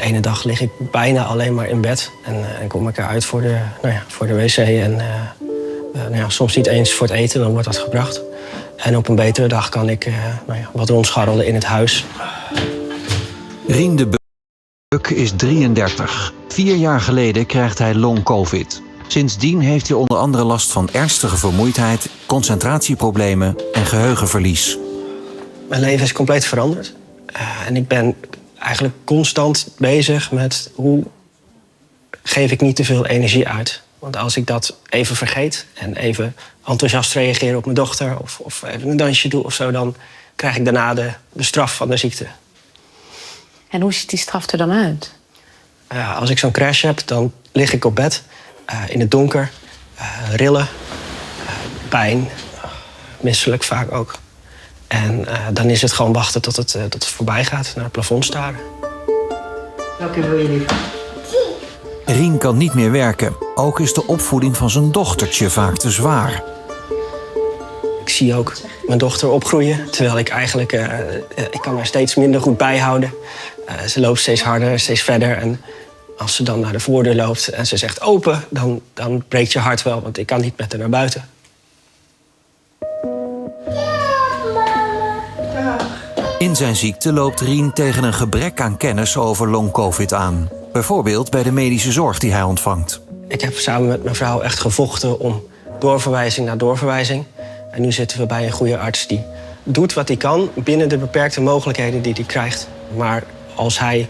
ene dag lig ik bijna alleen maar in bed. En kom ik eruit voor de wc. En soms niet eens voor het eten, dan wordt dat gebracht. En op een betere dag kan ik wat rondscharrelen in het huis. Rien de Beuk is 33. 4 jaar geleden krijgt hij long-covid. Sindsdien heeft hij onder andere last van ernstige vermoeidheid, concentratieproblemen en geheugenverlies. Mijn leven is compleet veranderd. En ik ben eigenlijk constant bezig met hoe geef ik niet te veel energie uit. Want als ik dat even vergeet en even enthousiast reageer op mijn dochter of even een dansje doe of zo, dan krijg ik daarna de straf van de ziekte. En hoe ziet die straf er dan uit? Als ik zo'n crash heb, dan lig ik op bed in het donker, rillen, pijn, misselijk vaak ook. En dan is het gewoon wachten tot het voorbij gaat, naar het plafond staren. Welke wil je liever? Rien kan niet meer werken. Ook is de opvoeding van zijn dochtertje vaak te zwaar. Ik zie ook mijn dochter opgroeien, terwijl ik eigenlijk... ik kan haar steeds minder goed bijhouden. Ze loopt steeds harder, steeds verder. En als ze dan naar de voordeur loopt en ze zegt open, dan breekt je hart wel, want ik kan niet met haar naar buiten. In zijn ziekte loopt Rien tegen een gebrek aan kennis over long-covid aan. Bijvoorbeeld bij de medische zorg die hij ontvangt. Ik heb samen met mijn vrouw echt gevochten om doorverwijzing naar doorverwijzing. En nu zitten we bij een goede arts die doet wat hij kan binnen de beperkte mogelijkheden die hij krijgt. Maar als hij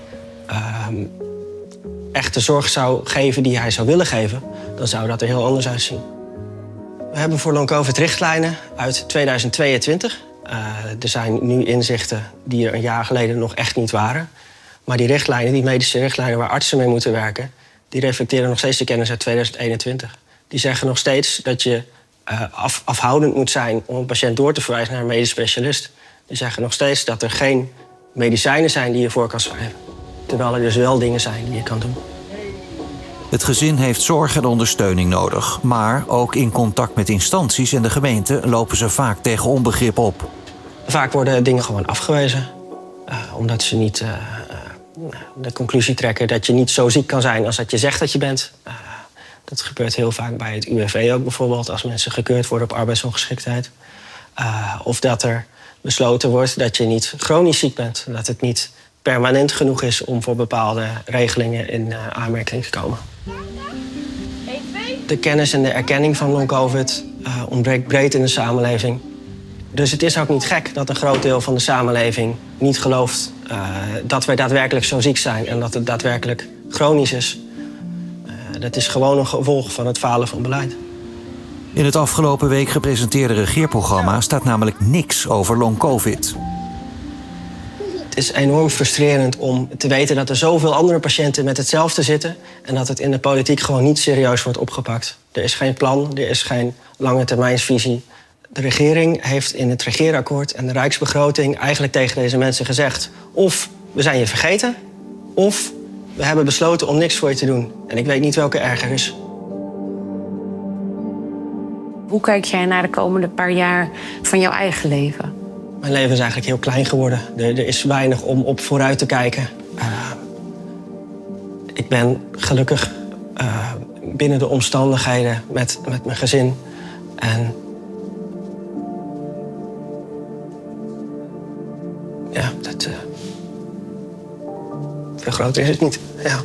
echt de zorg zou geven die hij zou willen geven, dan zou dat er heel anders uitzien. We hebben voor long-covid richtlijnen uit 2022. Er zijn nu inzichten die er een jaar geleden nog echt niet waren. Maar die richtlijnen, die medische richtlijnen waar artsen mee moeten werken, die reflecteren nog steeds de kennis uit 2021. Die zeggen nog steeds dat je afhoudend moet zijn om een patiënt door te verwijzen naar een medisch specialist. Die zeggen nog steeds dat er geen medicijnen zijn die je voor kan schrijven. Terwijl er dus wel dingen zijn die je kan doen. Het gezin heeft zorg en ondersteuning nodig. Maar ook in contact met instanties en de gemeente lopen ze vaak tegen onbegrip op. Vaak worden dingen gewoon afgewezen. Omdat ze niet de conclusie trekken dat je niet zo ziek kan zijn als dat je zegt dat je bent. Dat gebeurt heel vaak bij het UWV ook bijvoorbeeld, als mensen gekeurd worden op arbeidsongeschiktheid. Of dat er besloten wordt dat je niet chronisch ziek bent. Dat het niet permanent genoeg is om voor bepaalde regelingen in aanmerking te komen. De kennis en de erkenning van long-covid ontbreekt breed in de samenleving. Dus het is ook niet gek dat een groot deel van de samenleving niet gelooft dat wij daadwerkelijk zo ziek zijn en dat het daadwerkelijk chronisch is. Dat is gewoon een gevolg van het falen van beleid. In het afgelopen week gepresenteerde regeerprogramma staat namelijk niks over long-covid. Het is enorm frustrerend om te weten dat er zoveel andere patiënten met hetzelfde zitten en dat het in de politiek gewoon niet serieus wordt opgepakt. Er is geen plan, er is geen langetermijnsvisie. De regering heeft in het regeerakkoord en de Rijksbegroting eigenlijk tegen deze mensen gezegd: of we zijn je vergeten, of we hebben besloten om niks voor je te doen. En ik weet niet welke erger is. Hoe kijk jij naar de komende paar jaar van jouw eigen leven? Mijn leven is eigenlijk heel klein geworden. Er is weinig om op vooruit te kijken. Ik ben gelukkig binnen de omstandigheden met mijn gezin. En ja, veel groter is het niet. Ja.